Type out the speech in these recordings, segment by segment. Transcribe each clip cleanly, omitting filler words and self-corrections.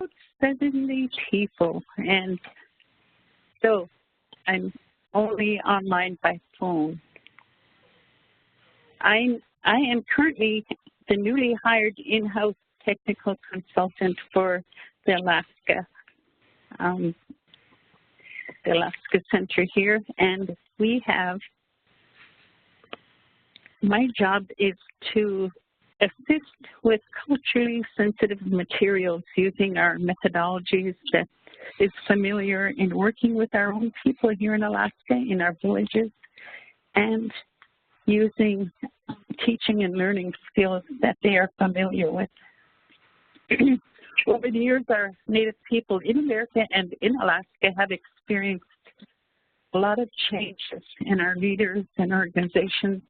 about 70 people, and so I'm only online by phone. I am currently the newly hired in-house technical consultant for the Alaska Center here, and we have, my job is to assist with culturally sensitive materials using our methodologies that is familiar in working with our own people here in Alaska, in our villages, and using teaching and learning skills that they are familiar with. Over the years, our Native people in America and in Alaska have experienced a lot of changes, and our leaders and organizations,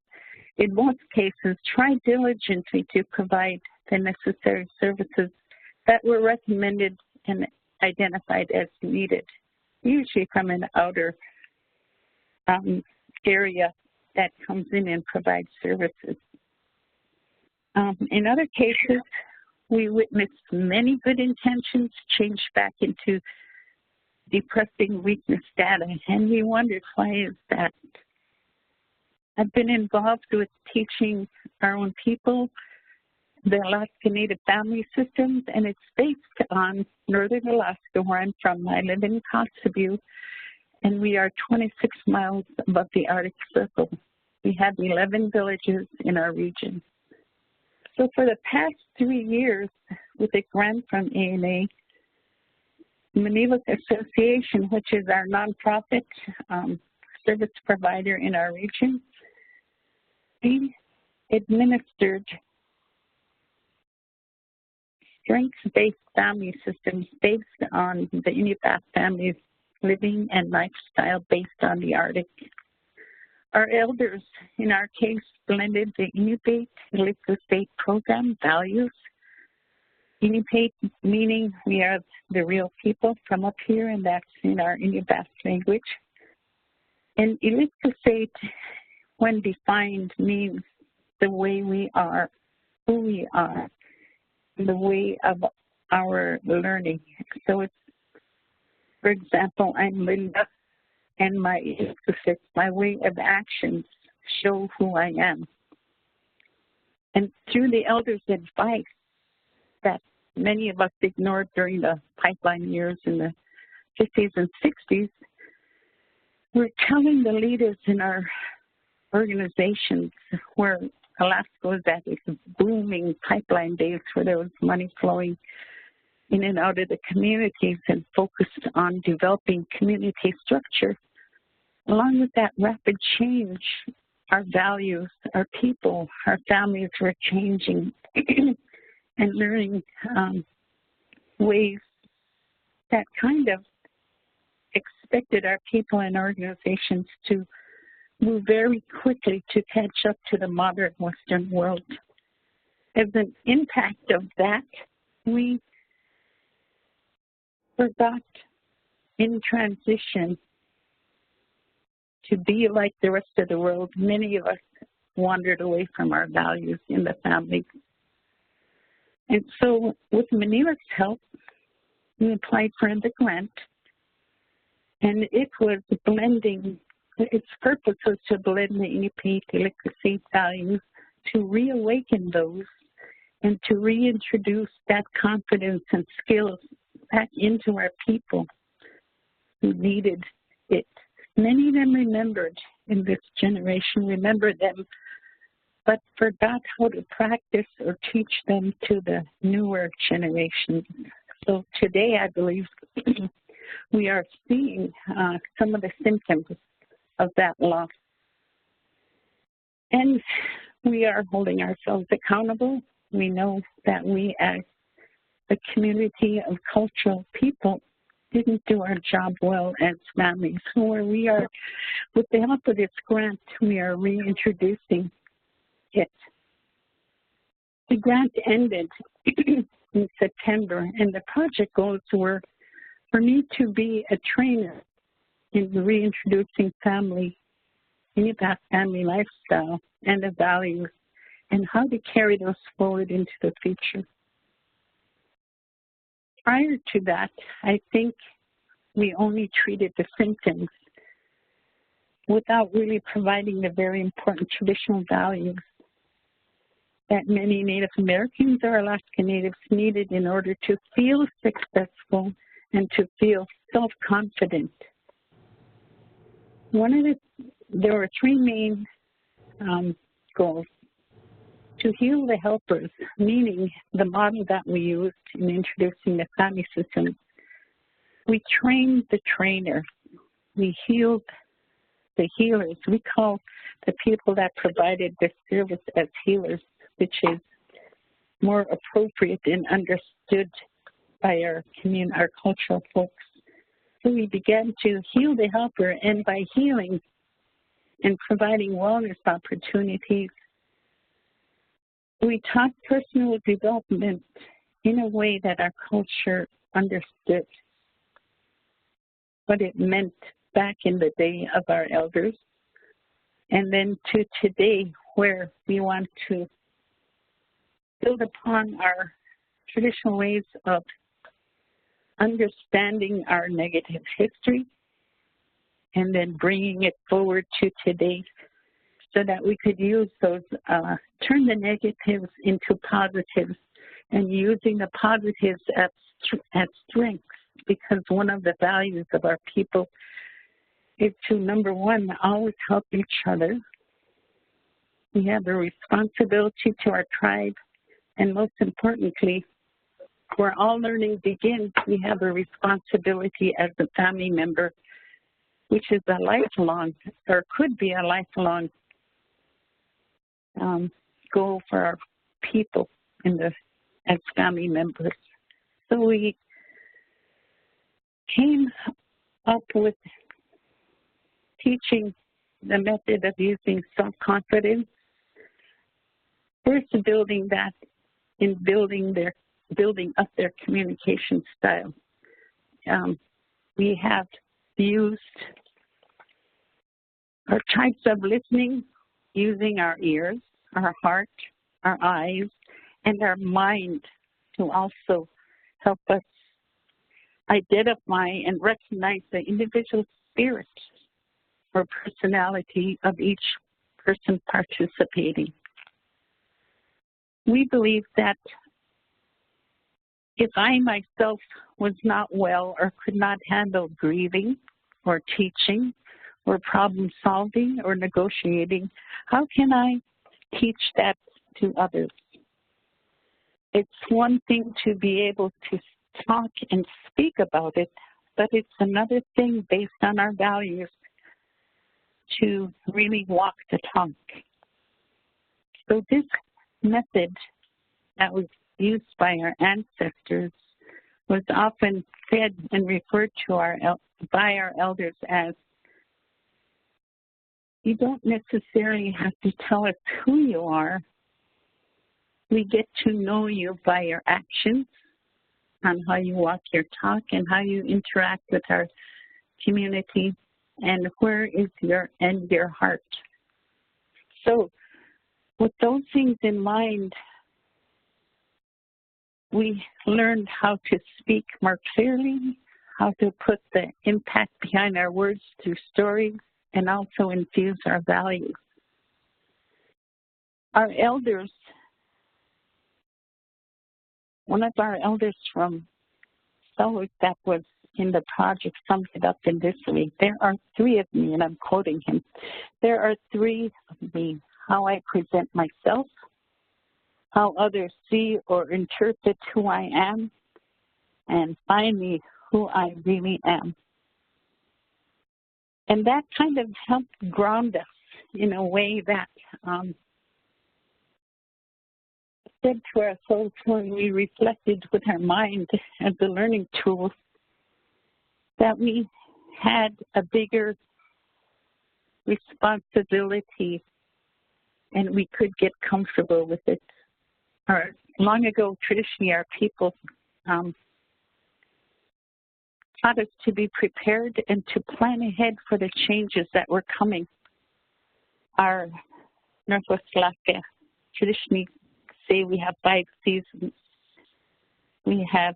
in most cases, try diligently to provide the necessary services that were recommended and identified as needed, usually from an outer area that comes in and provides services. In other cases, we witnessed many good intentions change back into depressing weakness data, and we wondered, why is that? I've been involved with teaching our own people the Alaska Native family systems, and it's based on northern Alaska, where I'm from. I live in Kotzebue, and we are 26 miles above the Arctic Circle. We have 11 villages in our region. So for the past 3 years, with a grant from ANA, Manila Association, which is our nonprofit service provider in our region, we administered strengths-based family systems based on the Inupiaq families' living and lifestyle based on the Arctic. Our elders, in our case, blended the Inupiaq Iliklit program values. Inupiaq meaning we are the real people from up here, and that's in our Inupiaq language. And Iliklit, when defined, means the way we are, who we are, the way of our learning. So it's, for example, I'm Linda, and my way of actions show who I am. And through the elders' advice that many of us ignored during the pipeline years in the 50s and 60s, we're telling the leaders in our organizations where Alaska was at its booming pipeline days, where there was money flowing in and out of the communities and focused on developing community structure. Along with that rapid change, our values, our people, our families were changing and learning ways that kind of expected our people and organizations to move very quickly to catch up to the modern Western world. As an impact of that, we forgot in transition to be like the rest of the world. Many of us wandered away from our values in the family. And so with Manila's help, we applied for the grant, and it was blending. Its purpose was to blend the Inupiaq Iliklit values, to reawaken those, and to reintroduce that confidence and skills back into our people who needed it. Many of them remembered in this generation, remembered them, but forgot how to practice or teach them to the newer generations. So today, I believe, we are seeing some of the symptoms of that loss. And we are holding ourselves accountable. We know that we, as a community of cultural people, didn't do our job well as families. So where we are, with the help of this grant, we are reintroducing it. The grant ended in September, and the project goals were for me to be a trainer in reintroducing family, Inupiaq family lifestyle and the values, and how to carry those forward into the future. Prior to that, I think we only treated the symptoms without really providing the very important traditional values that many Native Americans or Alaska Natives needed in order to feel successful and to feel self-confident. There were three main goals. To heal the helpers, meaning the model that we used in introducing the family system. We trained the trainer. We healed the healers. We call the people that provided the service as healers, which is more appropriate and understood by our cultural folks. So we began to heal the helper, and by healing and providing wellness opportunities, we taught personal development in a way that our culture understood what it meant back in the day of our elders, and then to today, where we want to build upon our traditional ways of understanding our negative history and then bringing it forward to today so that we could use those, turn the negatives into positives and using the positives as strengths, because one of the values of our people is to, number one, always help each other. We have a responsibility to our tribe, and most importantly, where all learning begins, we have a responsibility as a family member, which is a lifelong, or could be a lifelong goal for our people as family members. So we came up with teaching the method of using self-confidence, first building that in building up their communication style. We have used our types of listening using our ears, our heart, our eyes, and our mind to also help us identify and recognize the individual spirit or personality of each person participating. We believe that if I myself was not well or could not handle grieving or teaching or problem solving or negotiating, how can I teach that to others? It's one thing to be able to talk and speak about it, but it's another thing based on our values to really walk the talk. So this method that was used by our ancestors was often said and referred to by our elders as, you don't necessarily have to tell us who you are. We get to know you by your actions, on how you walk your talk and how you interact with our community, and where is your heart. So with those things in mind, we learned how to speak more clearly, how to put the impact behind our words through stories, and also infuse our values. Our elders, one of our elders from South that was in the project summed it up in this way: there are three of me, and I'm quoting him, there are three of me: how I present myself, how others see or interpret who I am, and finally, who I really am. And that kind of helped ground us in a way that said to ourselves when we reflected with our mind as a learning tool that we had a bigger responsibility and we could get comfortable with it. Long ago, traditionally, our people taught us to be prepared and to plan ahead for the changes that were coming. Our Northwest Alaska traditionally say we have 5 seasons. We have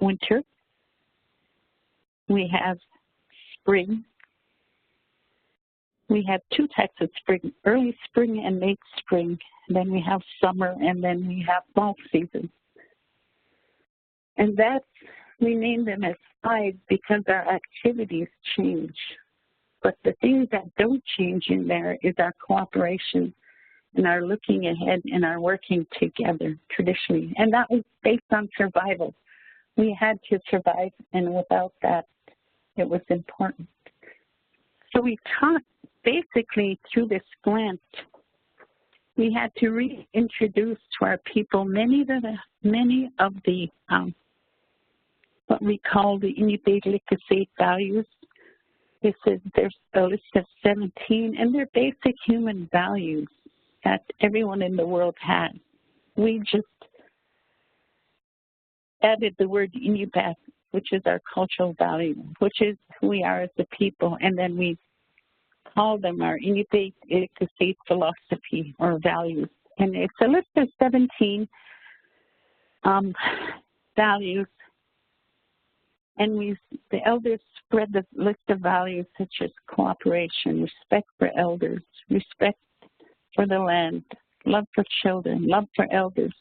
winter. We have spring. We have two types of spring, early spring and late spring. Then we have summer, and then we have fall season. And that's, we name them as 5 because our activities change. But the things that don't change in there is our cooperation and our looking ahead and our working together traditionally. And that was based on survival. We had to survive, and without that, it was important. So we taught basically through this grant, we had to reintroduce to our people many of the what we call the Inupiaq values. There's a list of 17, and they're basic human values that everyone in the world has. We just added the word Inupiaq, which is our cultural value, which is who we are as a people, and then we call them our Inupiaq philosophy or values. And it's a list of 17 values. And the elders spread the list of values such as cooperation, respect for elders, respect for the land, love for children, love for elders,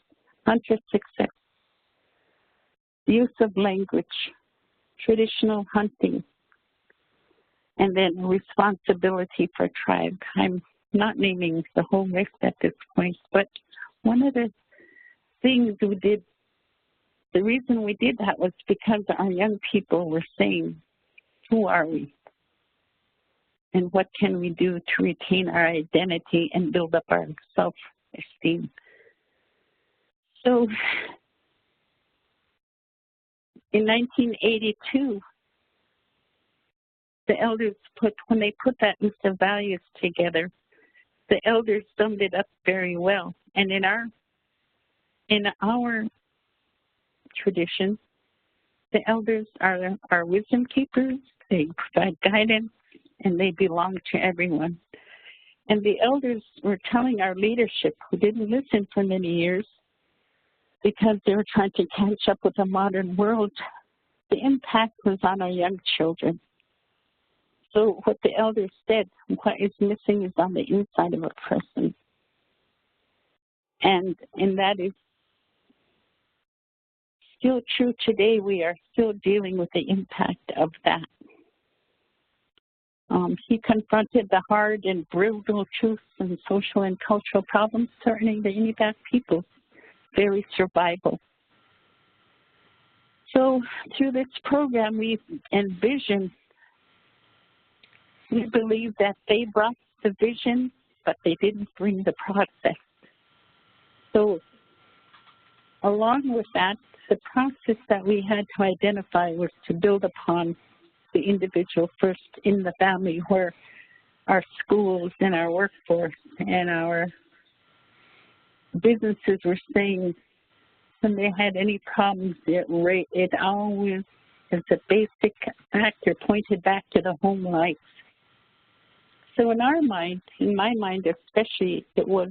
hunter success, use of language, traditional hunting, and then responsibility for tribe. I'm not naming the whole list at this point, but one of the things we did, the reason we did that was because our young people were saying, who are we? And what can we do to retain our identity and build up our self-esteem? So in 1982, the elders when they put that list of values together, the elders summed it up very well. And in our tradition, the elders are our wisdom keepers. They provide guidance, and they belong to everyone. And the elders were telling our leadership, who didn't listen for many years because they were trying to catch up with the modern world, the impact was on our young children. So what the elders said, what is missing is on the inside of a person. And that is still true today. We are still dealing with the impact of that. He confronted the hard and brutal truths and social and cultural problems threatening the Inupiaq people's very survival. So through this program, we envisioned, we believe that they brought the vision, but they didn't bring the process. So along with that, the process that we had to identify was to build upon the individual first in the family, where our schools and our workforce and our businesses were saying when they had any problems, it always, as a basic factor, pointed back to the home life. So in our mind, in my mind especially, it was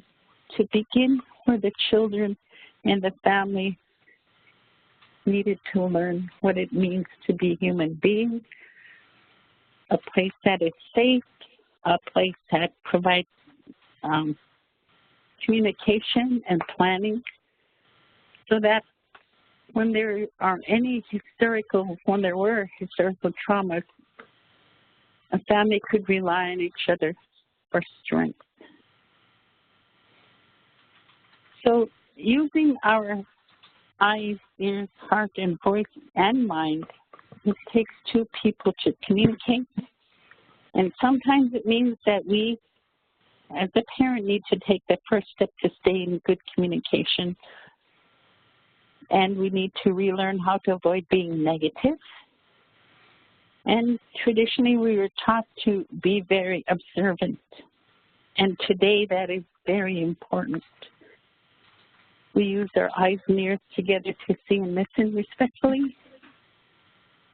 to begin where the children and the family needed to learn what it means to be human beings, a place that is safe, a place that provides communication and planning, so that when there are when there were historical traumas, a family could rely on each other for strength. So using our eyes, ears, heart, and voice and mind, it takes two people to communicate. And sometimes it means that we, as a parent, need to take the first step to stay in good communication. And we need to relearn how to avoid being negative. And traditionally, we were taught to be very observant. And today, that is very important. We use our eyes and ears together to see and listen respectfully,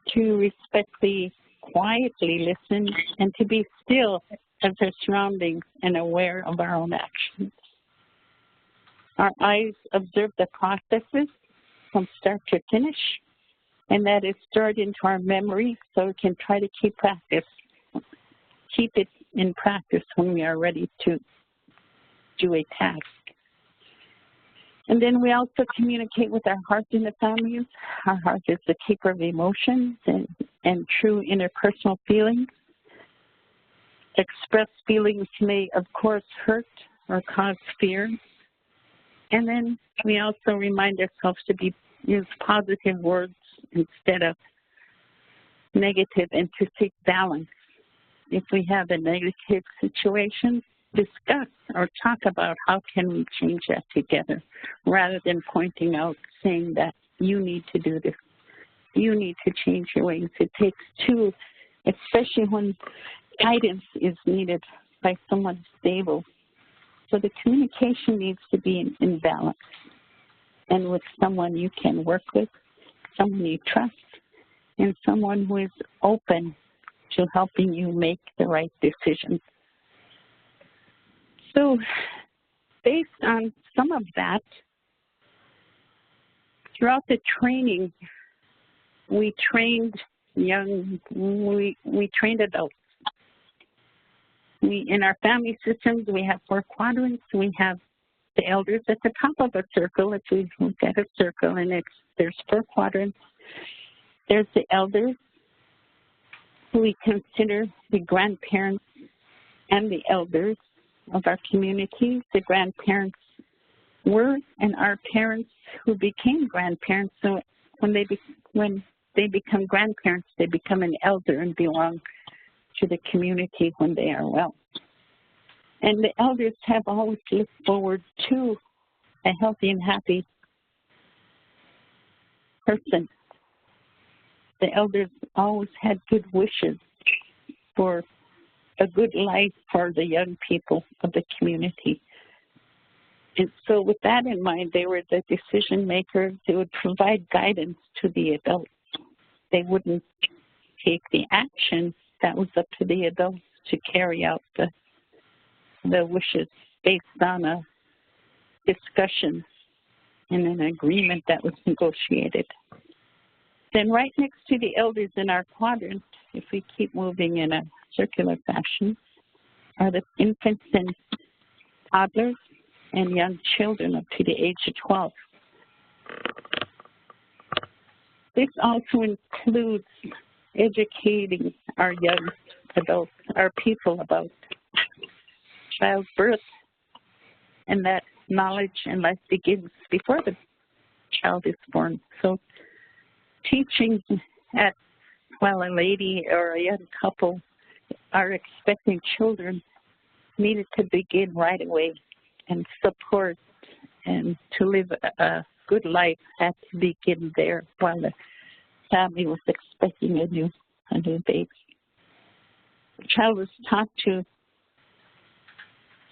to respectfully, quietly listen, and to be still as our surroundings and aware of our own actions. Our eyes observe the processes from start to finish, and that is stored into our memory so we can try to keep it in practice when we are ready to do a task. And then we also communicate with our heart in the families. Our heart is the keeper of emotions and true interpersonal feelings. Expressed feelings may, of course, hurt or cause fear. And then we also remind ourselves to use positive words instead of negative and to seek balance. If we have a negative situation, discuss or talk about how can we change that together, rather than pointing out, saying that you need to do this, you need to change your ways. It takes two, especially when guidance is needed by someone stable. So the communication needs to be in balance and with someone you can work with, someone you trust, and someone who is open to helping you make the right decisions. So based on some of that, throughout the training, we trained we trained adults. In our family systems, we have 4 quadrants. We have the elders at the top of a circle. If we look at a circle, and there's 4 quadrants. There's the elders, who we consider the grandparents and the elders of our communities. The grandparents were and are parents who became grandparents. So when they become grandparents, they become an elder and belong to the community when they are well. And the elders have always looked forward to a healthy and happy person. The elders always had good wishes for a good life for the young people of the community. And so with that in mind, they were the decision makers. They would provide guidance to the adults. They wouldn't take the action. That was up to the adults to carry out the wishes based on a discussion and an agreement that was negotiated. Then right next to the elders in our quadrant, if we keep moving in a circular fashion, are the infants and toddlers and young children up to the age of 12. This also includes educating our young adults, our people, about childbirth, and that knowledge and life begins before the child is born. So teaching while a lady or a young couple are expecting children needed to begin right away, and support and to live a good life had to begin there while the family was expecting a new baby. The child was taught to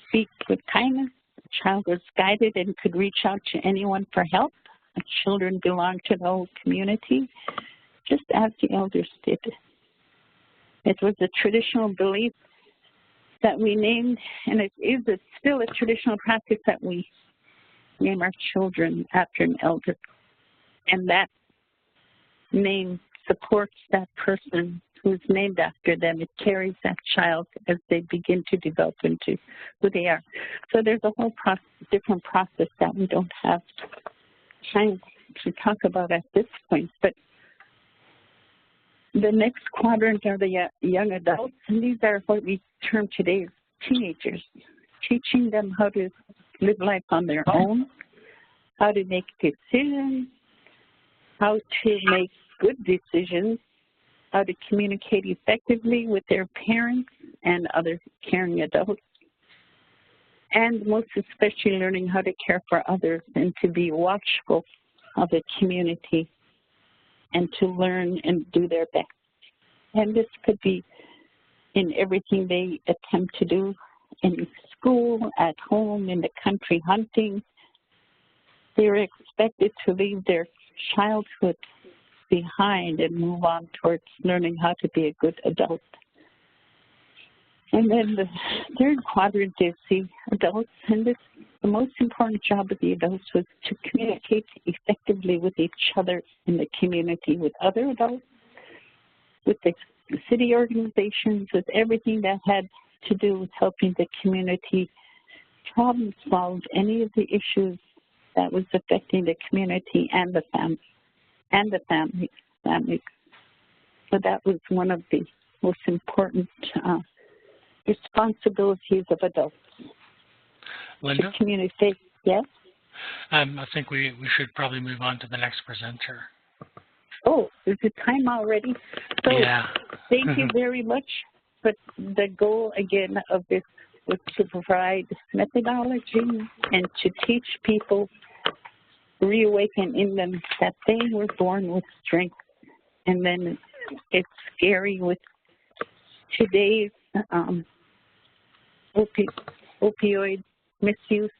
speak with kindness. The child was guided and could reach out to anyone for help. The children belonged to the whole community, just as the elders did. It was a traditional belief that we named, and it's still a traditional practice that we name our children after an elder. And that name supports that person who's named after them. It carries that child as they begin to develop into who they are. So there's a whole different process that we don't have time to talk about at this point. But the next quadrant are the young adults, and these are what we term today as teenagers, teaching them how to live life on their own, how to make decisions, how to make good decisions, how to communicate effectively with their parents and other caring adults, and most especially learning how to care for others and to be watchful of the community and to learn and do their best. And this could be in everything they attempt to do, in school, at home, in the country, hunting. They're expected to leave their childhood behind and move on towards learning how to be a good adult. And then the third quadrant is the adults, and the most important job of the adults was to communicate effectively with each other in the community, with other adults, with the city organizations, with everything that had to do with helping the community problem solve any of the issues that was affecting the community and the families. So that was one of the most important responsibilities of adults. Linda? To communicate, yes? I think we should probably move on to the next presenter. Oh, is it time already? So yeah. Thank you very much. But the goal, again, of this was to provide methodology and to teach people, reawaken in them that they were born with strength. And then it's scary with today's opioid misuse.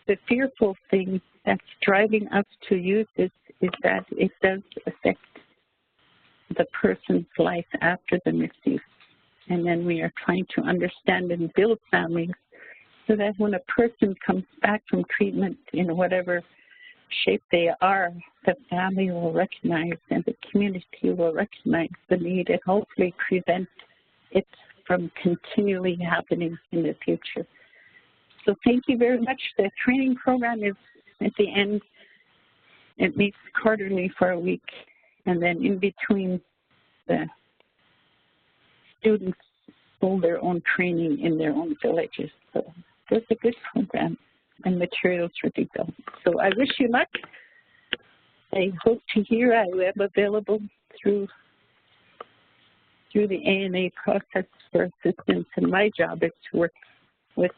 The fearful thing that's driving us to use this is that it does affect the person's life after the misuse. And then we are trying to understand and build families so that when a person comes back from treatment in whatever shape they are, the family will recognize and the community will recognize the need and hopefully prevent it from continually happening in the future. So thank you very much. The training program is at the end. It meets quarterly for a week, and then in between, the students hold their own training in their own villages. So it's a good program, and materials are developed. So I wish you luck. I hope to hear. I am available through the ANA process for assistance, and my job is to work with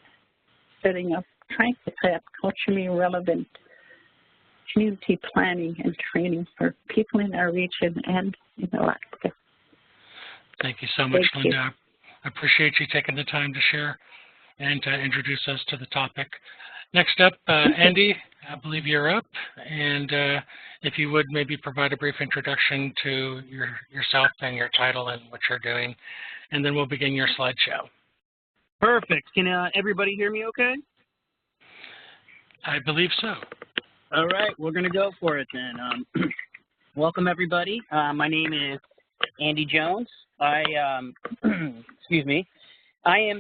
setting up, trying to set up culturally relevant community planning and training for people in our region and in Alaska. Thank you so much, Linda. I appreciate you taking the time to share and to introduce us to the topic. Next up, Andy, I believe you're up, and if you would maybe provide a brief introduction to yourself and your title and what you're doing, and then we'll begin your slideshow. Perfect. Can everybody hear me okay? I believe so. All right, we're going to go for it then. Welcome, everybody. My name is Andy Jones. Excuse me. I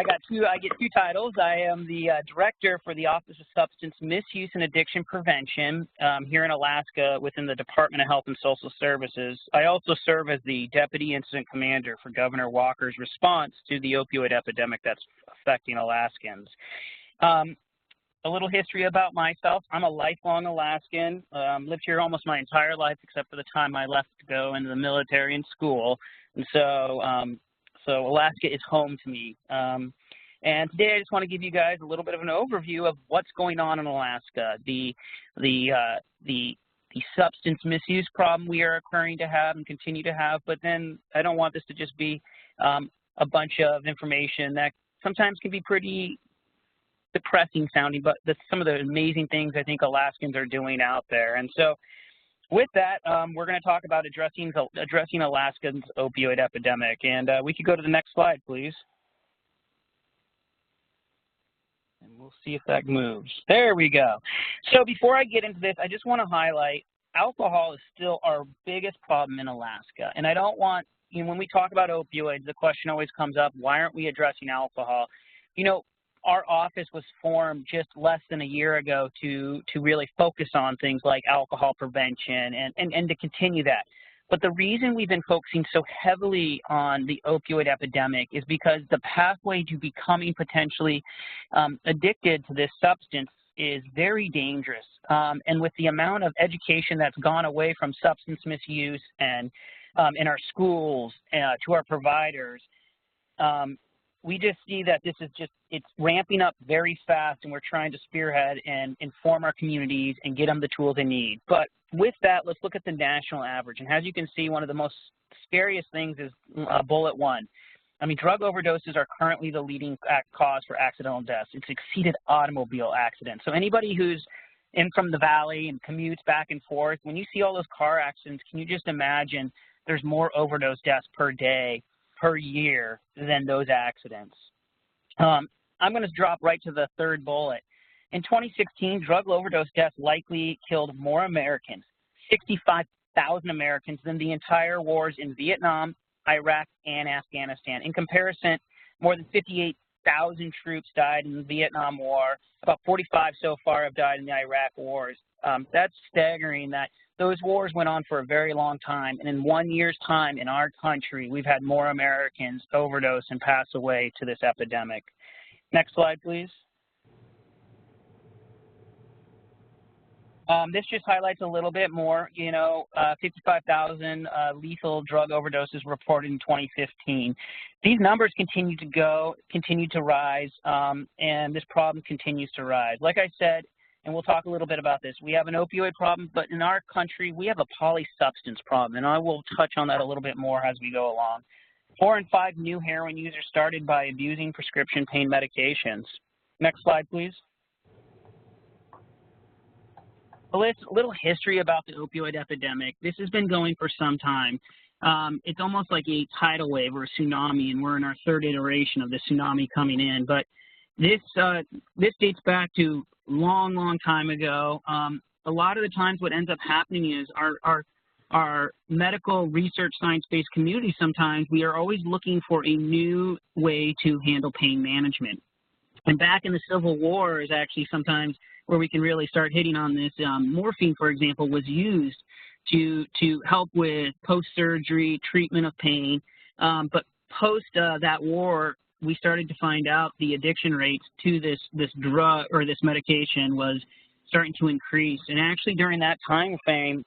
get two titles. I am the director for the Office of Substance Misuse and Addiction Prevention here in Alaska within the Department of Health and Social Services. I also serve as the Deputy Incident Commander for Governor Walker's response to the opioid epidemic that's affecting Alaskans. A little history about myself. I'm a lifelong Alaskan. Lived here almost my entire life except for the time I left to go into the military and school. And so Alaska is home to me. And today I just want to give you guys a little bit of an overview of what's going on in Alaska, the substance misuse problem we are occurring to have and continue to have. But then I don't want this to just be a bunch of information that sometimes can be pretty depressing sounding, but some of the amazing things I think Alaskans are doing out there. And so with that, we're going to talk about addressing Alaska's opioid epidemic. And we could go to the next slide, please. And we'll see if that moves. There we go. So before I get into this, I just want to highlight alcohol is still our biggest problem in Alaska. And I don't want, when we talk about opioids, the question always comes up, why aren't we addressing alcohol? Our office was formed just less than a year ago to really focus on things like alcohol prevention and to continue that. But the reason we've been focusing so heavily on the opioid epidemic is because the pathway to becoming potentially addicted to this substance is very dangerous. And with the amount of education that's gone away from substance misuse and in our schools to our providers, we just see that this is it's ramping up very fast, and we're trying to spearhead and inform our communities and get them the tools they need. But with that, let's look at the national average. And as you can see, one of the most scariest things is bullet one. I mean, drug overdoses are currently the leading cause for accidental deaths. It's exceeded automobile accidents. So anybody who's in from the valley and commutes back and forth, when you see all those car accidents, can you just imagine there's more overdose deaths per day per year than those accidents. I'm going to drop right to the third bullet. In 2016, drug overdose deaths likely killed more Americans, 65,000 Americans, than the entire wars in Vietnam, Iraq, and Afghanistan. In comparison, more than 58,000 troops died in the Vietnam War. About 45 so far have died in the Iraq wars. That's staggering that those wars went on for a very long time, and in 1 year's time in our country, we've had more Americans overdose and pass away to this epidemic. Next slide, please. This just highlights a little bit more, 55,000 lethal drug overdoses reported in 2015. These numbers continue to rise, and this problem continues to rise. Like I said, and we'll talk a little bit about this, we have an opioid problem, but in our country, we have a polysubstance problem, and I will touch on that a little bit more as we go along. 4 in 5 new heroin users started by abusing prescription pain medications. Next slide, please. A little history about the opioid epidemic. This has been going for some time. It's almost like a tidal wave or a tsunami, and we're in our third iteration of the tsunami coming in. But this dates back to long time ago. A lot of the times what ends up happening is our medical research science-based community, sometimes we are always looking for a new way to handle pain management. And back in the Civil War is actually sometimes where we can really start hitting on this. Morphine, for example, was used to help with post-surgery treatment of pain. But post that war, we started to find out the addiction rates to this drug or this medication was starting to increase. And actually during that time frame,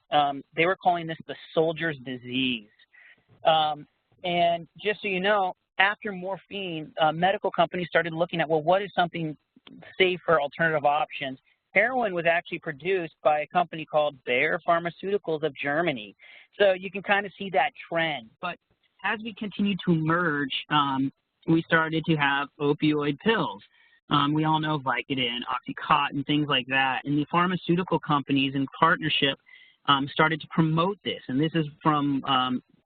they were calling this the soldier's disease. And just so you know, after morphine, medical companies started looking at, well, what is something safer alternative options? Heroin was actually produced by a company called Bayer Pharmaceuticals of Germany. So you can kind of see that trend. But as we continue to merge, we started to have opioid pills. We all know Vicodin, Oxycontin, things like that. And the pharmaceutical companies in partnership started to promote this. And this is from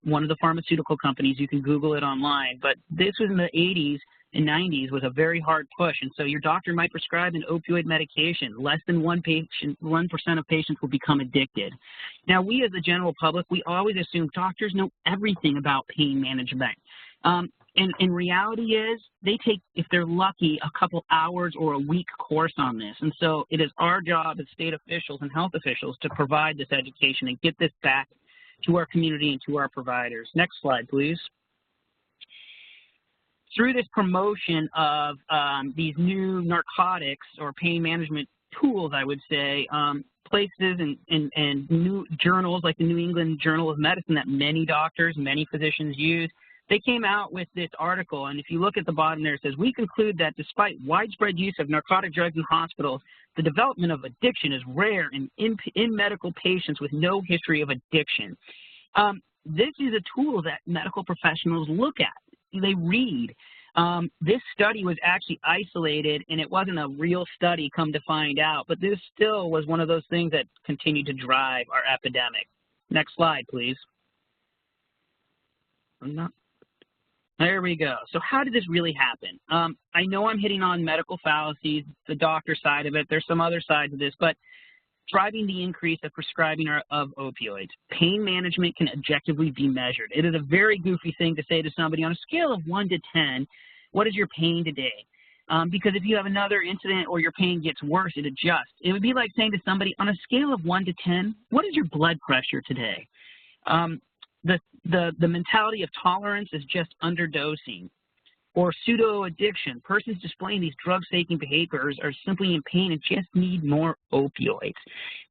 one of the pharmaceutical companies. You can Google it online. But this was in the 80s and 90s was a very hard push. And so your doctor might prescribe an opioid medication. Less than 1% of patients will become addicted. Now, we as the general public, we always assume doctors know everything about pain management. And reality is they take, if they're lucky, a couple hours or a week course on this. And so it is our job as state officials and health officials to provide this education and get this back to our community and to our providers. Next slide, please. Through this promotion of these new narcotics or pain management tools, I would say, places and new journals like the New England Journal of Medicine that many doctors, many physicians use, they came out with this article, and if you look at the bottom there, it says, we conclude that despite widespread use of narcotic drugs in hospitals, the development of addiction is rare in medical patients with no history of addiction. This is a tool that medical professionals look at. They read. This study was actually isolated, and it wasn't a real study, come to find out, but this still was one of those things that continued to drive our epidemic. Next slide, please. There we go. So how did this really happen? I know I'm hitting on medical fallacies, the doctor side of it. There's some other sides of this, but driving the increase of prescribing of opioids. Pain management can objectively be measured. It is a very goofy thing to say to somebody on a scale of 1 to 10, what is your pain today? Because if you have another incident or your pain gets worse, it adjusts. It would be like saying to somebody on a scale of 1 to 10, what is your blood pressure today? The mentality of tolerance is just underdosing. Or pseudo-addiction. Persons displaying these drug-seeking behaviors are simply in pain and just need more opioids.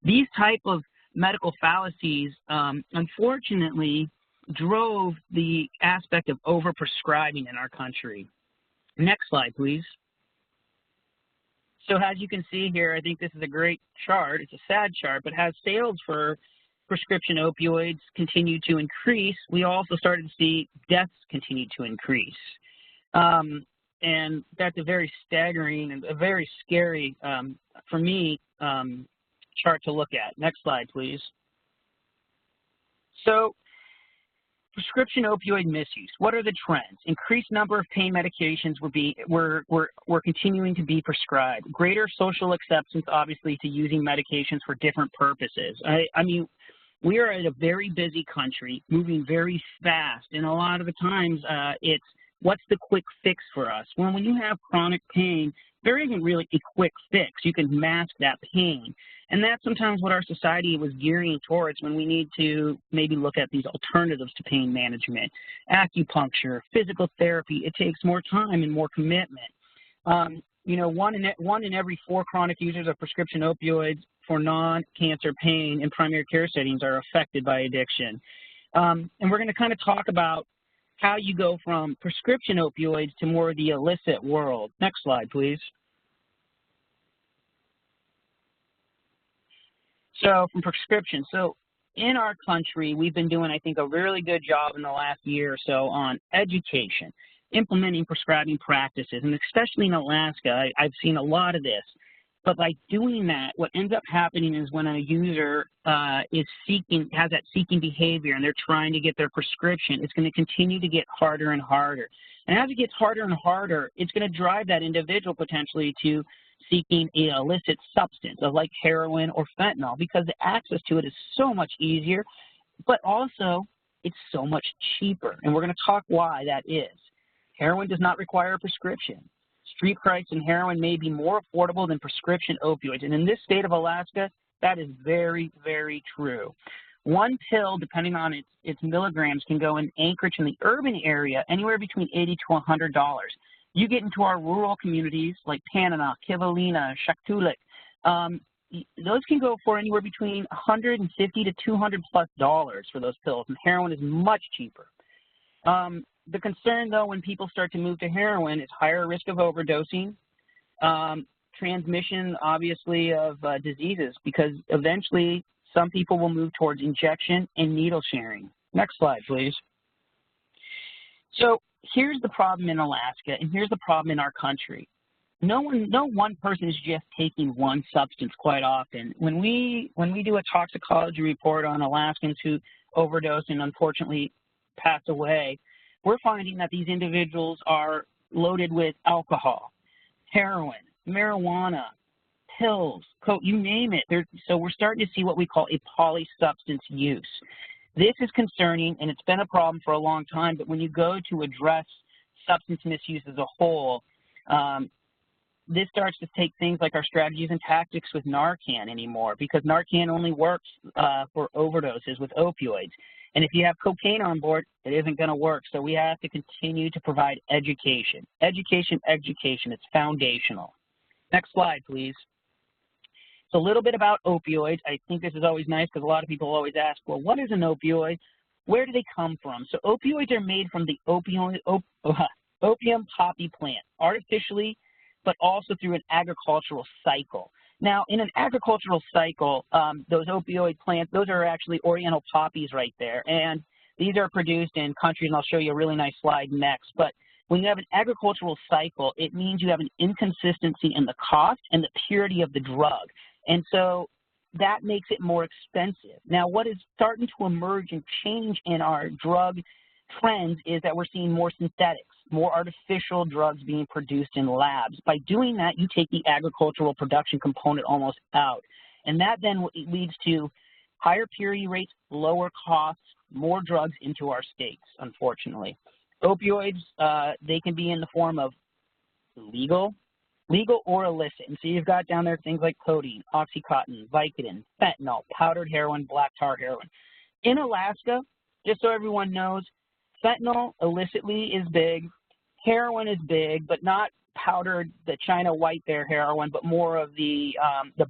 These type of medical fallacies, unfortunately, drove the aspect of overprescribing in our country. Next slide, please. So as you can see here, I think this is a great chart. It's a sad chart, but has sales for prescription opioids continue to increase. We also started to see deaths continue to increase. And that's a very staggering and a very scary, for me, chart to look at. Next slide, please. So prescription opioid misuse. What are the trends? Increased number of pain medications were continuing to be prescribed. Greater social acceptance, obviously, to using medications for different purposes. I mean, we are in a very busy country, moving very fast, and a lot of the times it's what's the quick fix for us? Well, when you have chronic pain, there isn't really a quick fix. You can mask that pain. And that's sometimes what our society was gearing towards when we need to maybe look at these alternatives to pain management. Acupuncture, physical therapy, it takes more time and more commitment. You know, one in every 4 chronic users of prescription opioids for non-cancer pain in primary care settings are affected by addiction. And we're going to kind of talk about how you go from prescription opioids to more of the illicit world. Next slide, please. So from prescription, so in our country, we've been doing, I think, a really good job in the last year or so on education, implementing prescribing practices, and especially in Alaska, I've seen a lot of this. But by doing that, what ends up happening is when a user has that seeking behavior and they're trying to get their prescription, it's going to continue to get harder and harder. And as it gets harder and harder, it's going to drive that individual potentially to seeking an illicit substance like heroin or fentanyl, because the access to it is so much easier, but also it's so much cheaper. And we're going to talk why that is. Heroin does not require a prescription. Street price and heroin may be more affordable than prescription opioids. And in this state of Alaska, that is very, very true. One pill, depending on its milligrams, can go in Anchorage in the urban area anywhere between $80 to $100. You get into our rural communities like Tanana, Kivalina, Shaktoolik, those can go for anywhere between $150 to $200+ for those pills, and heroin is much cheaper. The concern, though, when people start to move to heroin is higher risk of overdosing, transmission, obviously, of diseases, because eventually some people will move towards injection and needle sharing. Next slide, please. So here's the problem in Alaska, and here's the problem in our country. No one person is just taking one substance quite often. When we do a toxicology report on Alaskans who overdose and unfortunately pass away, we're finding that these individuals are loaded with alcohol, heroin, marijuana, pills, coke, you name it. So we're starting to see what we call a polysubstance use. This is concerning, and it's been a problem for a long time, but when you go to address substance misuse as a whole, this starts to take things like our strategies and tactics with Narcan anymore, because Narcan only works for overdoses with opioids. And if you have cocaine on board, it isn't going to work. So we have to continue to provide education. Education, education. It's foundational. Next slide, please. So a little bit about opioids. I think this is always nice because a lot of people always ask, well, what is an opioid? Where do they come from? So opioids are made from the opium poppy plant, artificially, but also through an agricultural cycle. Now, in an agricultural cycle, those opioid plants, those are actually oriental poppies right there. And these are produced in countries, and I'll show you a really nice slide next. But when you have an agricultural cycle, it means you have an inconsistency in the cost and the purity of the drug. And so that makes it more expensive. Now, what is starting to emerge and change in our drug trends is that we're seeing more synthetics, more artificial drugs being produced in labs. By doing that, you take the agricultural production component almost out. And that then leads to higher purity rates, lower costs, more drugs into our states, unfortunately. Opioids, they can be in the form of legal or illicit. And so you've got down there things like codeine, Oxycontin, Vicodin, fentanyl, powdered heroin, black tar heroin. In Alaska, just so everyone knows, fentanyl illicitly is big, heroin is big, but not powdered, the China white bear heroin, but more of the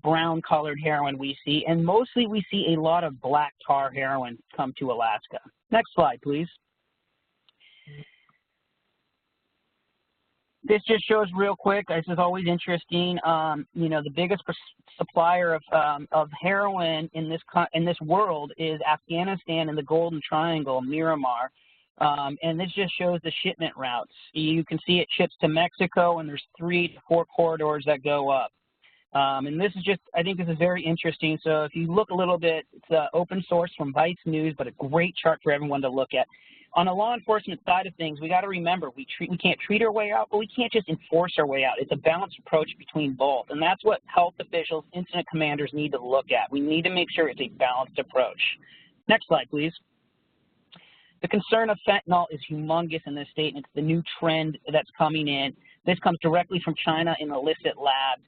brown colored heroin we see. And mostly we see a lot of black tar heroin come to Alaska. Next slide, please. This just shows real quick, this is always interesting, you know, the biggest supplier of heroin in this world is Afghanistan and the Golden Triangle, Miramar. And this just shows the shipment routes. You can see it ships to Mexico, and there's 3 to 4 corridors that go up. And this is just, I think this is very interesting. So if you look a little bit, it's open source from Vice News, but a great chart for everyone to look at. On the law enforcement side of things, we got to remember we can't treat our way out, but we can't just enforce our way out. It's a balanced approach between both, and that's what health officials, incident commanders need to look at. We need to make sure it's a balanced approach. Next slide, please. The concern of fentanyl is humongous in this state, and it's the new trend that's coming in. This comes directly from China in illicit labs,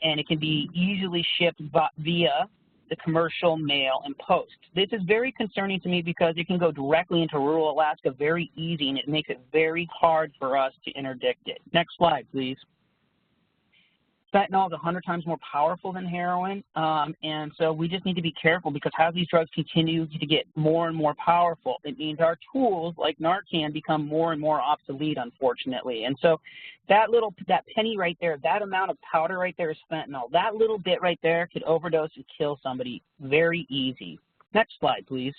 and it can be easily shipped via the commercial mail and post. This is very concerning to me because it can go directly into rural Alaska very easy, and it makes it very hard for us to interdict it. Next slide, please. Fentanyl is 100 times more powerful than heroin, and so we just need to be careful because as these drugs continue to get more and more powerful, it means our tools like Narcan become more and more obsolete, unfortunately. And so that penny right there, that amount of powder right there is fentanyl. That little bit right there could overdose and kill somebody very easy. Next slide, please.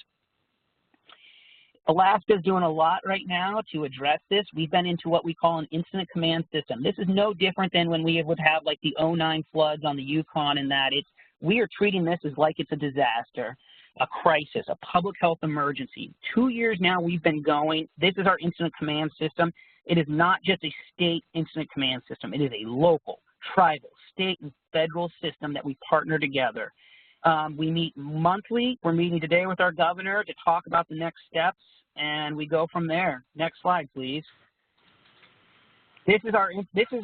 Alaska is doing a lot right now to address this. We've been into what we call an incident command system. This is no different than when we would have like the 2009 floods on the Yukon, and that we are treating this as like it's a disaster, a crisis, a public health emergency. 2 years now we've been going. This is our incident command system. It is not just a state incident command system. It is a local, tribal, state, and federal system that we partner together. We meet monthly. We're meeting today with our governor to talk about the next steps, and we go from there. Next slide, please. This is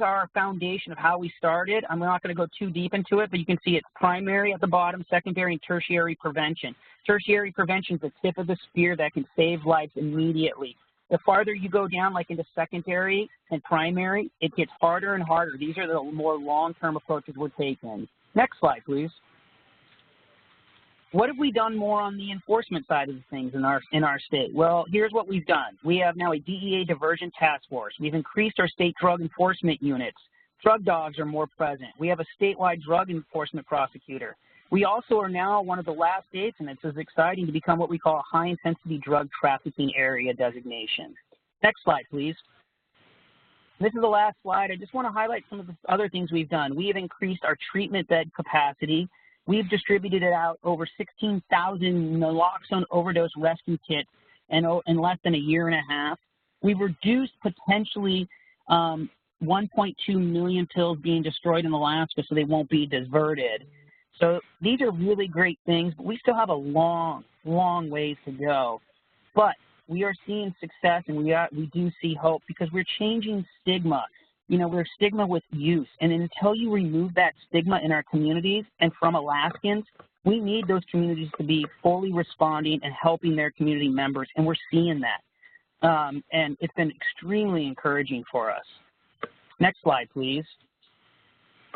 our foundation of how we started. I'm not going to go too deep into it, but you can see it's primary at the bottom, secondary, and tertiary prevention. Tertiary prevention is the tip of the spear that can save lives immediately. The farther you go down, like into secondary and primary, it gets harder and harder. These are the more long-term approaches we're taking. Next slide, please. What have we done more on the enforcement side of things in our state? Well, here's what we've done. We have now a DEA diversion task force. We've increased our state drug enforcement units. Drug dogs are more present. We have a statewide drug enforcement prosecutor. We also are now one of the last states, and it's exciting to become what we call a high-intensity drug trafficking area designation. Next slide, please. This is the last slide. I just want to highlight some of the other things we've done. We have increased our treatment bed capacity. We've distributed it out over 16,000 naloxone overdose rescue kits in less than a year and a half. We've reduced potentially 1.2 million pills being destroyed in Alaska so they won't be diverted. So these are really great things, but we still have a long, long ways to go. But we are seeing success, and we do see hope because we're changing stigma. You know, we're stigma with use, and until you remove that stigma in our communities and from Alaskans, we need those communities to be fully responding and helping their community members, and we're seeing that. And it's been extremely encouraging for us. Next slide, please.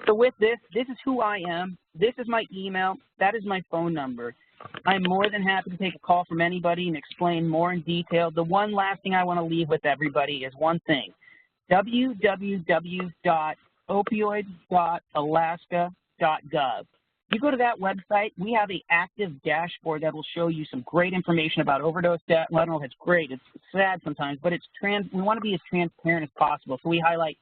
So with this is who I am. This is my email. That is my phone number. I'm more than happy to take a call from anybody and explain more in detail. The one last thing I want to leave with everybody is one thing. www.opioids.alaska.gov. You go to that website, we have an active dashboard that will show you some great information about overdose death. Well, I don't know if it's great, it's sad sometimes, but we want to be as transparent as possible. So we highlight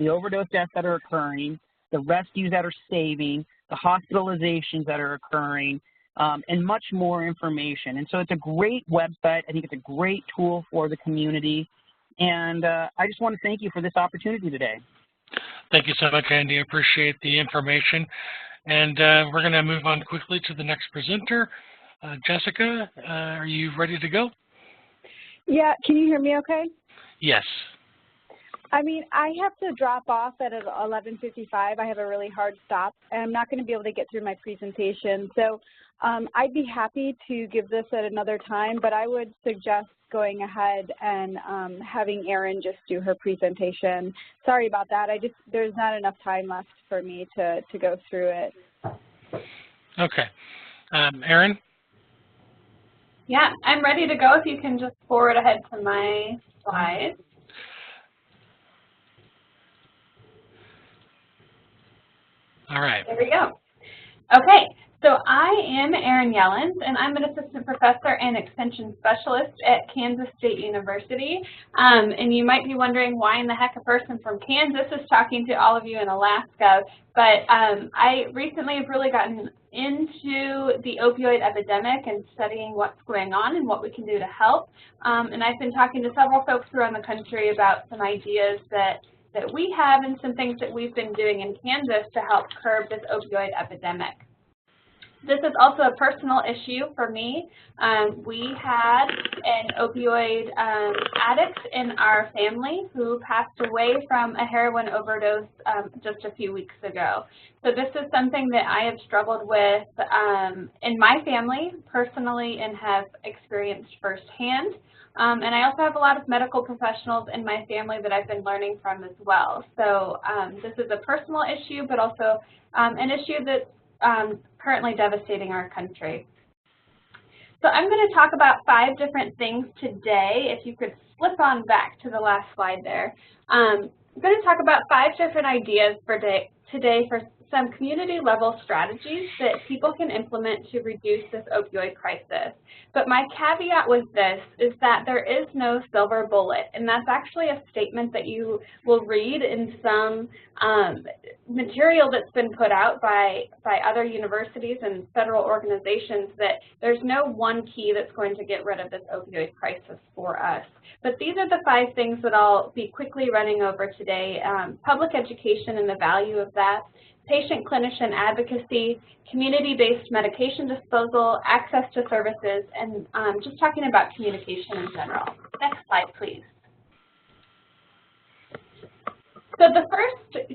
the overdose deaths that are occurring, the rescues that are saving, the hospitalizations that are occurring, and much more information. And so it's a great website. I think it's a great tool for the community. And I just want to thank you for this opportunity today. Thank you so much, Andy. I appreciate the information. And we're going to move on quickly to the next presenter. Jessica, are you ready to go? Yeah, can you hear me okay? Yes. I mean, I have to drop off at 11:55. I have a really hard stop, and I'm not going to be able to get through my presentation. So I'd be happy to give this at another time, but I would suggest going ahead and having Erin just do her presentation. Sorry about that. There's not enough time left for me to go through it. Okay. Erin? Yeah, I'm ready to go if you can just forward ahead to my slides. All right. There we go. Okay, So I am Erin Yellens, and I'm an assistant professor and extension specialist at Kansas State University. And you might be wondering why in the heck a person from Kansas is talking to all of you in Alaska. But I recently have really gotten into the opioid epidemic and studying what's going on and what we can do to help. And I've been talking to several folks around the country about some ideas that we have and some things that we've been doing in Kansas to help curb this opioid epidemic. This is also a personal issue for me. We had an opioid addict in our family who passed away from a heroin overdose just a few weeks ago. So this is something that I have struggled with in my family personally and have experienced firsthand. And I also have a lot of medical professionals in my family that I've been learning from as well. So this is a personal issue, but also an issue that's currently devastating our country. So I'm going to talk about 5 different things today. If you could flip on back to the last slide there. I'm going to talk about 5 different ideas for today for some community-level strategies that people can implement to reduce this opioid crisis. But my caveat with this is that there is no silver bullet, and that's actually a statement that you will read in some material that's been put out by other universities and federal organizations, that there's no one key that's going to get rid of this opioid crisis for us. But these are the 5 things that I'll be quickly running over today. Public education and the value of that, patient-clinician advocacy, community-based medication disposal, access to services, and just talking about communication in general. Next slide, please. So the first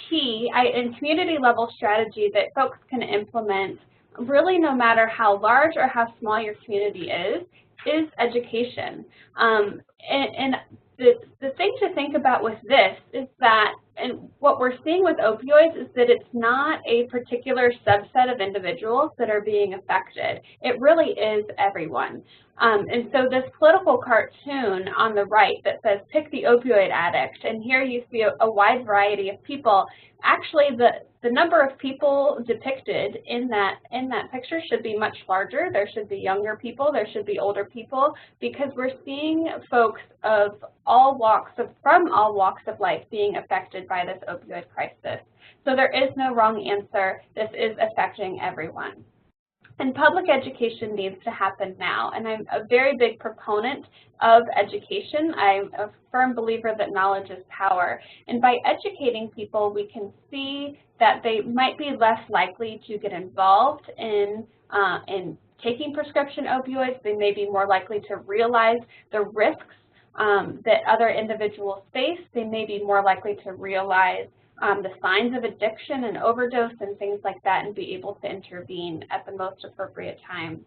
key and community-level strategy that folks can implement, really no matter how large or how small your community is education. And the thing to think about with this is that, and what we're seeing with opioids is that it's not a particular subset of individuals that are being affected. It really is everyone. And so this political cartoon on the right that says pick the opioid addict, and here you see a wide variety of people. Actually, the number of people depicted in that picture should be much larger. There should be younger people, there should be older people, because we're seeing folks of from all walks of life being affected by this opioid crisis. So there is no wrong answer. This is affecting everyone. And public education needs to happen now, and I'm a very big proponent of education. I'm a firm believer that knowledge is power, and by educating people, we can see that they might be less likely to get involved in taking prescription opioids. They may be more likely to realize the risks that other individuals face. They may be more likely to realize the signs of addiction and overdose and things like that, and be able to intervene at the most appropriate time.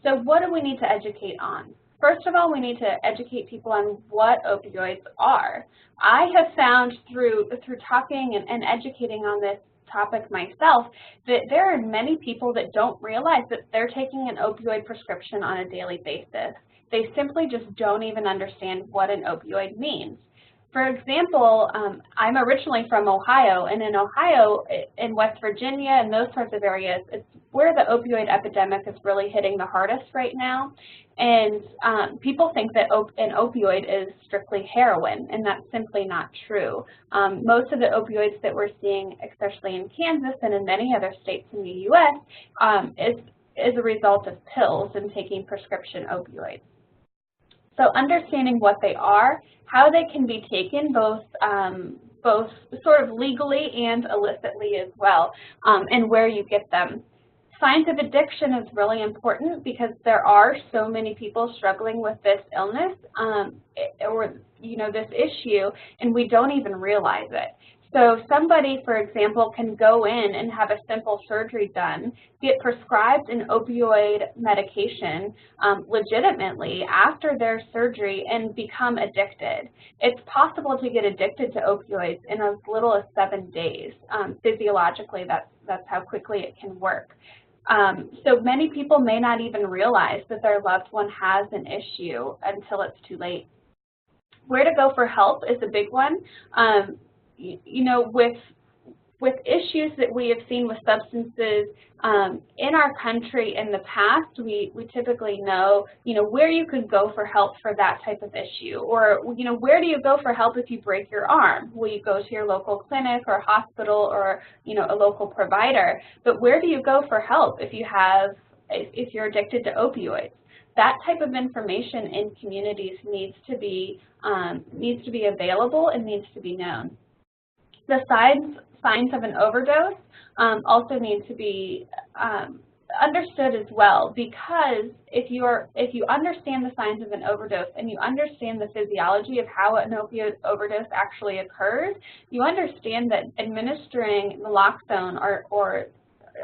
So what do we need to educate on? First of all, we need to educate people on what opioids are. I have found through talking and educating on this topic myself that there are many people that don't realize that they're taking an opioid prescription on a daily basis. They simply just don't even understand what an opioid means. For example, I'm originally from Ohio, and in Ohio, in West Virginia, and those sorts of areas, it's where the opioid epidemic is really hitting the hardest right now. And people think that an opioid is strictly heroin, and that's simply not true. Most of the opioids that we're seeing, especially in Kansas and in many other states in the U.S., is a result of pills and taking prescription opioids. So understanding what they are, how they can be taken both sort of legally and illicitly as well, and where you get them. Signs of addiction is really important because there are so many people struggling with this illness or this issue, and we don't even realize it. So somebody, for example, can go in and have a simple surgery done, get prescribed an opioid medication legitimately after their surgery, and become addicted. It's possible to get addicted to opioids in as little as 7 days. Physiologically, that's how quickly it can work. So many people may not even realize that their loved one has an issue until it's too late. Where to go for help is a big one. with issues that we have seen with substances in our country in the past, we typically know, where you could go for help for that type of issue. Or, where do you go for help if you break your arm? Will you go to your local clinic or hospital or, a local provider? But where do you go for help if you're addicted to opioids? That type of information in communities needs to be available and needs to be known. The signs of an overdose also need to be understood as well, because if you understand the signs of an overdose and you understand the physiology of how an opioid overdose actually occurs, you understand that administering naloxone or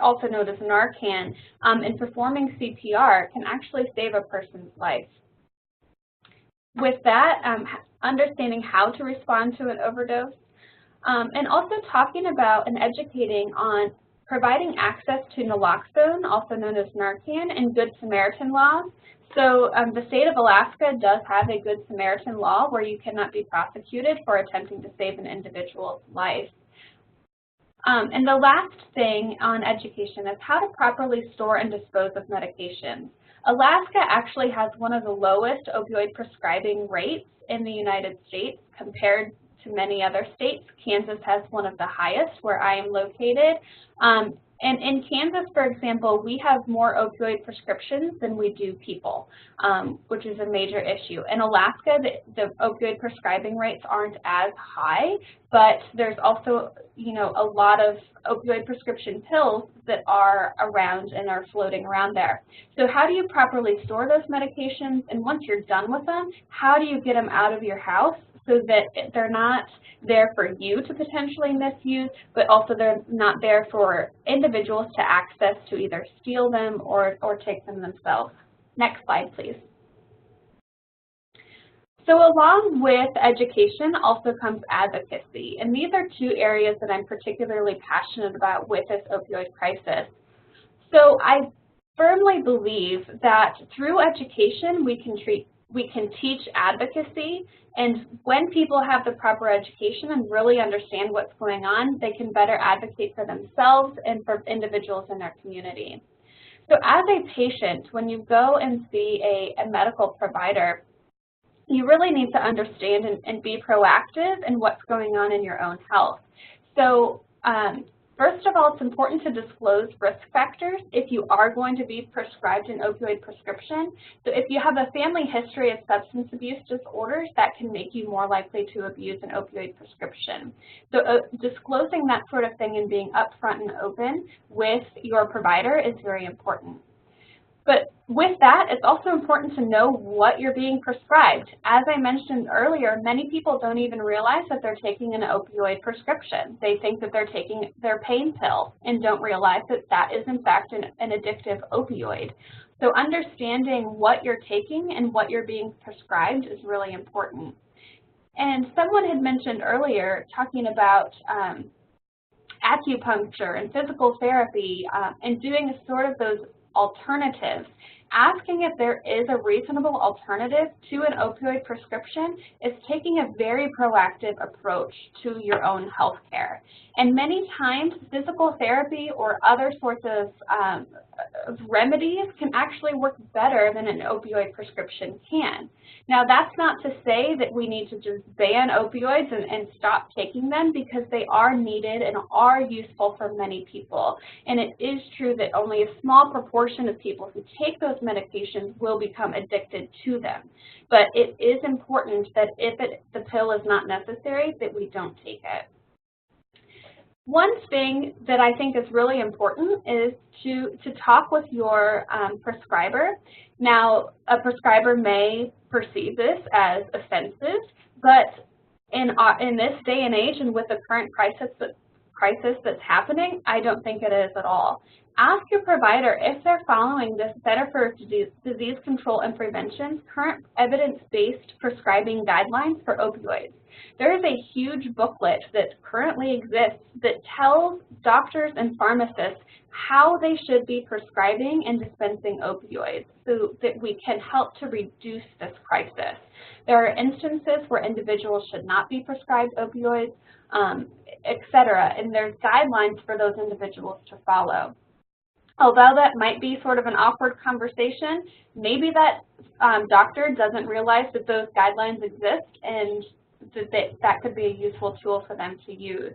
also known as Narcan and performing CPR can actually save a person's life. With that, understanding how to respond to an overdose, and also talking about and educating on providing access to naloxone, also known as Narcan, and Good Samaritan laws. So the state of Alaska does have a Good Samaritan law where you cannot be prosecuted for attempting to save an individual's life. And the last thing on education is how to properly store and dispose of medications. Alaska actually has one of the lowest opioid prescribing rates in the United States compared to many other states. Kansas has one of the highest, where I am located. And in Kansas, for example, we have more opioid prescriptions than we do people, which is a major issue. In Alaska, the opioid prescribing rates aren't as high, but there's also, a lot of opioid prescription pills that are around and are floating around there. So how do you properly store those medications? And once you're done with them, how do you get them out of your house so that they're not there for you to potentially misuse, but also they're not there for individuals to access to either steal them or take them themselves. Next slide, please. So along with education also comes advocacy, and these are two areas that I'm particularly passionate about with this opioid crisis. So I firmly believe that through education we can teach advocacy, and when people have the proper education and really understand what's going on, they can better advocate for themselves and for individuals in their community. So as a patient, when you go and see a medical provider, you really need to understand and be proactive in what's going on in your own health. So first of all, it's important to disclose risk factors if you are going to be prescribed an opioid prescription. So if you have a family history of substance abuse disorders, that can make you more likely to abuse an opioid prescription. So disclosing that sort of thing and being upfront and open with your provider is very important. But with that, it's also important to know what you're being prescribed. As I mentioned earlier, many people don't even realize that they're taking an opioid prescription. They think that they're taking their pain pill and don't realize that that is in fact an addictive opioid. So understanding what you're taking and what you're being prescribed is really important. And someone had mentioned earlier talking about acupuncture and physical therapy and doing sort of those alternatives. Asking if there is a reasonable alternative to an opioid prescription is taking a very proactive approach to your own health care. And many times, physical therapy or other sorts of remedies can actually work better than an opioid prescription can. Now, that's not to say that we need to just ban opioids and stop taking them, because they are needed and are useful for many people. And it is true that only a small proportion of people who take those medications will become addicted to them. But it is important that if the pill is not necessary, that we don't take it. One thing that I think is really important is to talk with your prescriber. Now, a prescriber may perceive this as offensive, but in this day and age and with the current crisis that's happening, I don't think it is at all. Ask your provider if they're following the Center for Disease Control and Prevention's current evidence-based prescribing guidelines for opioids. There is a huge booklet that currently exists that tells doctors and pharmacists how they should be prescribing and dispensing opioids so that we can help to reduce this crisis. There are instances where individuals should not be prescribed opioids. et cetera, and there's guidelines for those individuals to follow. Although that might be sort of an awkward conversation, maybe that doctor doesn't realize that those guidelines exist and that could be a useful tool for them to use.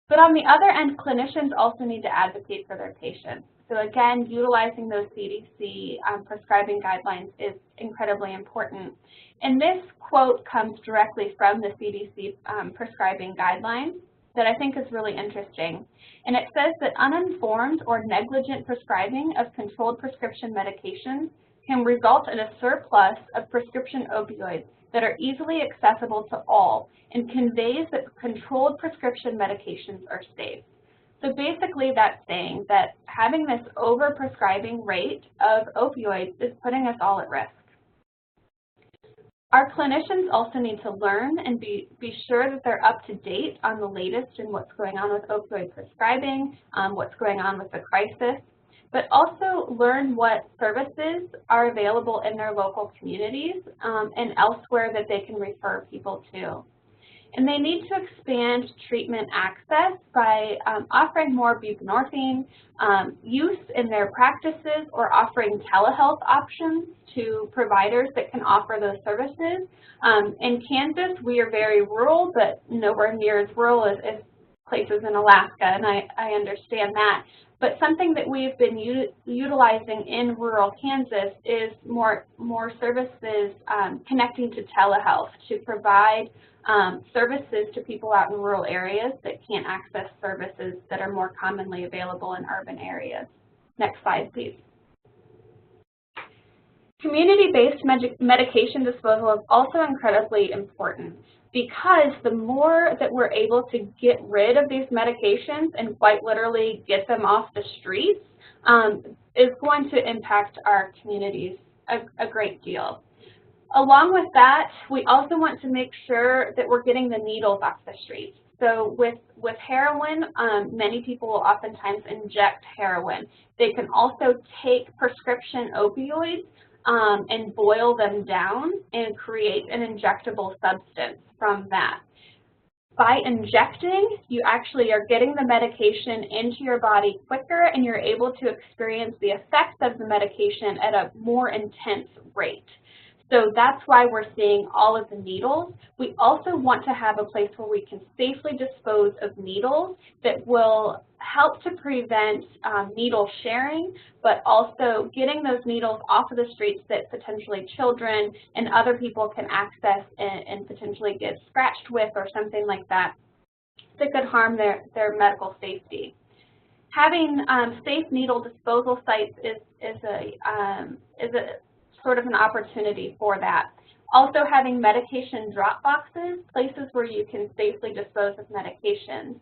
But on the other end, clinicians also need to advocate for their patients. So again, utilizing those CDC prescribing guidelines is incredibly important. And this quote comes directly from the CDC prescribing guidelines that I think is really interesting. And it says that uninformed or negligent prescribing of controlled prescription medications can result in a surplus of prescription opioids that are easily accessible to all and conveys that controlled prescription medications are safe. So basically that's saying that having this over-prescribing rate of opioids is putting us all at risk. Our clinicians also need to learn and be sure that they're up to date on the latest in what's going on with opioid prescribing, what's going on with the crisis, but also learn what services are available in their local communities and elsewhere that they can refer people to. And they need to expand treatment access by offering more buprenorphine use in their practices or offering telehealth options to providers that can offer those services. In Kansas, we are very rural, but nowhere near as rural as places in Alaska, and I understand that. But something that we've been utilizing in rural Kansas is more services connecting to telehealth to provide services to people out in rural areas that can't access services that are more commonly available in urban areas. Next slide, please. Community-based medication disposal is also incredibly important because the more that we're able to get rid of these medications and quite literally get them off the streets is going to impact our communities a great deal. Along with that, we also want to make sure that we're getting the needles off the streets. So with heroin, many people will oftentimes inject heroin. They can also take prescription opioids and boil them down and create an injectable substance from that. By injecting, you actually are getting the medication into your body quicker and you're able to experience the effects of the medication at a more intense rate. So that's why we're seeing all of the needles. We also want to have a place where we can safely dispose of needles that will help to prevent needle sharing, but also getting those needles off of the streets that potentially children and other people can access and potentially get scratched with or something like that that could harm their medical safety. Having safe needle disposal sites is a sort of an opportunity for that. Also having medication drop boxes, places where you can safely dispose of medications.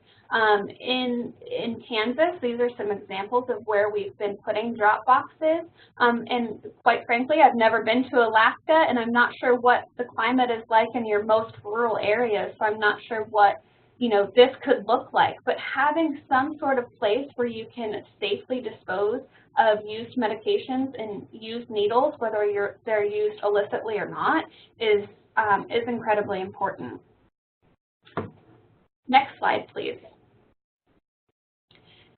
In Kansas, these are some examples of where we've been putting drop boxes. And quite frankly, I've never been to Alaska, and I'm not sure what the climate is like in your most rural areas, so I'm not sure what this could look like. But having some sort of place where you can safely dispose of used medications and used needles, whether they're used illicitly or not, is incredibly important. Next slide, please.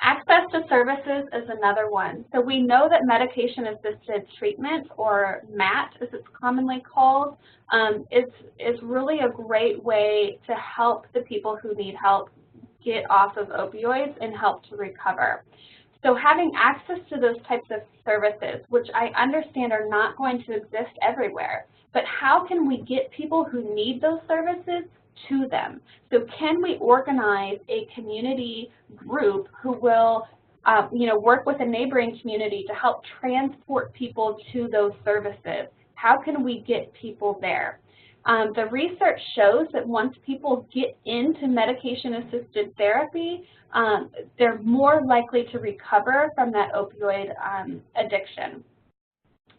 Access to services is another one. So we know that medication-assisted treatment, or MAT as it's commonly called, is really a great way to help the people who need help get off of opioids and help to recover. So having access to those types of services, which I understand are not going to exist everywhere, but how can we get people who need those services to them? So can we organize a community group who will work with a neighboring community to help transport people to those services? How can we get people there? The research shows that once people get into medication-assisted therapy, they're more likely to recover from that opioid addiction.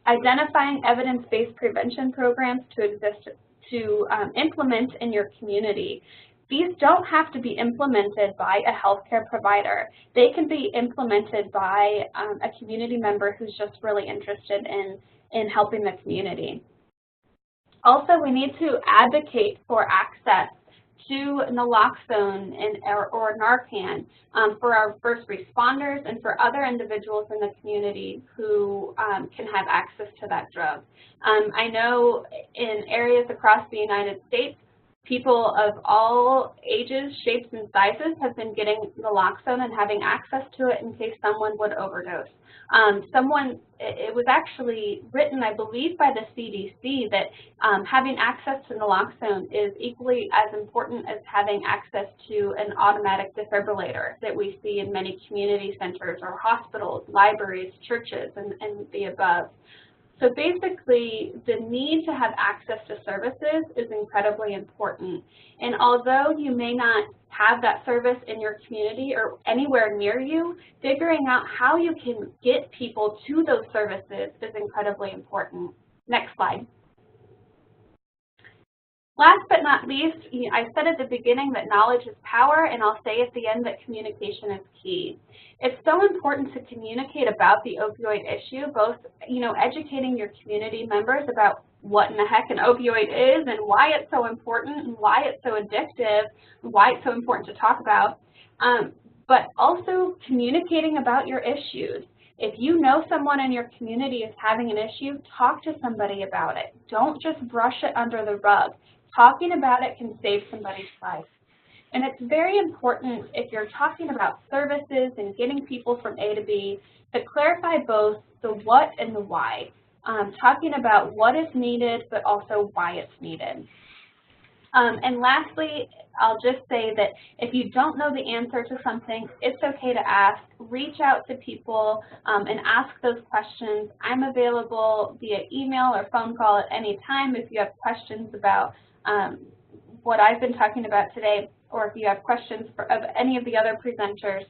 Identifying evidence-based prevention programs to implement in your community. These don't have to be implemented by a healthcare provider. They can be implemented by a community member who's just really interested in helping the community. Also, we need to advocate for access to naloxone or Narcan for our first responders and for other individuals in the community who can have access to that drug. I know in areas across the United States, people of all ages, shapes, and sizes have been getting naloxone and having access to it in case someone would overdose. It was actually written, I believe, by the CDC that having access to naloxone is equally as important as having access to an automatic defibrillator that we see in many community centers or hospitals, libraries, churches, and the above. So basically, the need to have access to services is incredibly important. And although you may not have that service in your community or anywhere near you, figuring out how you can get people to those services is incredibly important. Next slide. Last but not least, I said at the beginning that knowledge is power, and I'll say at the end that communication is key. It's so important to communicate about the opioid issue, both educating your community members about what in the heck an opioid is and why it's so important and why it's so addictive and why it's so important to talk about, but also communicating about your issues. If you know someone in your community is having an issue, talk to somebody about it. Don't just brush it under the rug. Talking about it can save somebody's life. And it's very important if you're talking about services and getting people from A to B to clarify both the what and the why. Talking about what is needed, but also why it's needed. And lastly, I'll just say that if you don't know the answer to something, it's okay to ask. Reach out to people and ask those questions. I'm available via email or phone call at any time if you have questions about what I've been talking about today, or if you have questions of any of the other presenters.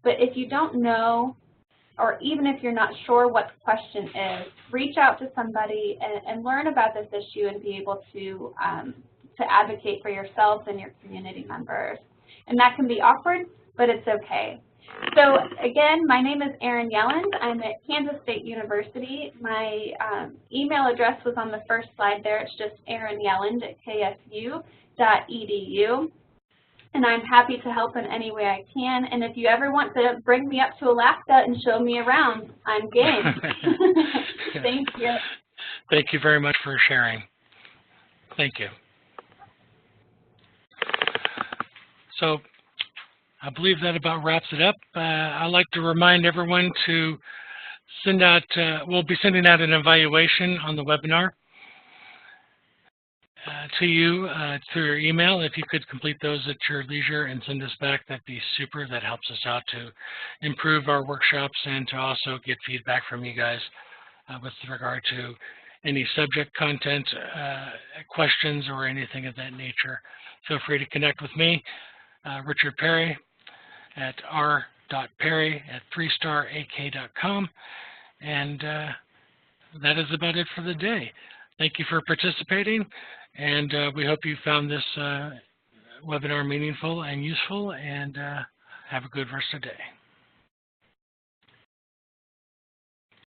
But if you don't know, or even if you're not sure what the question is, reach out to somebody and learn about this issue and be able to advocate for yourselves and your community members. And that can be awkward, but it's okay. So again, my name is Erin Yelland. I'm at Kansas State University. My email address was on the first slide there. It's just erinYelland@ksu.edu. And I'm happy to help in any way I can. And if you ever want to bring me up to Alaska and show me around, I'm game. Thank you. Thank you very much for sharing. Thank you. So I believe that about wraps it up. I'd like to remind everyone to send out, we'll be sending out an evaluation on the webinar to you through your email. If you could complete those at your leisure and send us back, that'd be super. That helps us out to improve our workshops and to also get feedback from you guys with regard to any subject content, questions, or anything of that nature. Feel free to connect with me, Richard Perry, at r.perry@3starak.com. And that is about it for the day. Thank you for participating, and we hope you found this webinar meaningful and useful, and have a good rest of the day.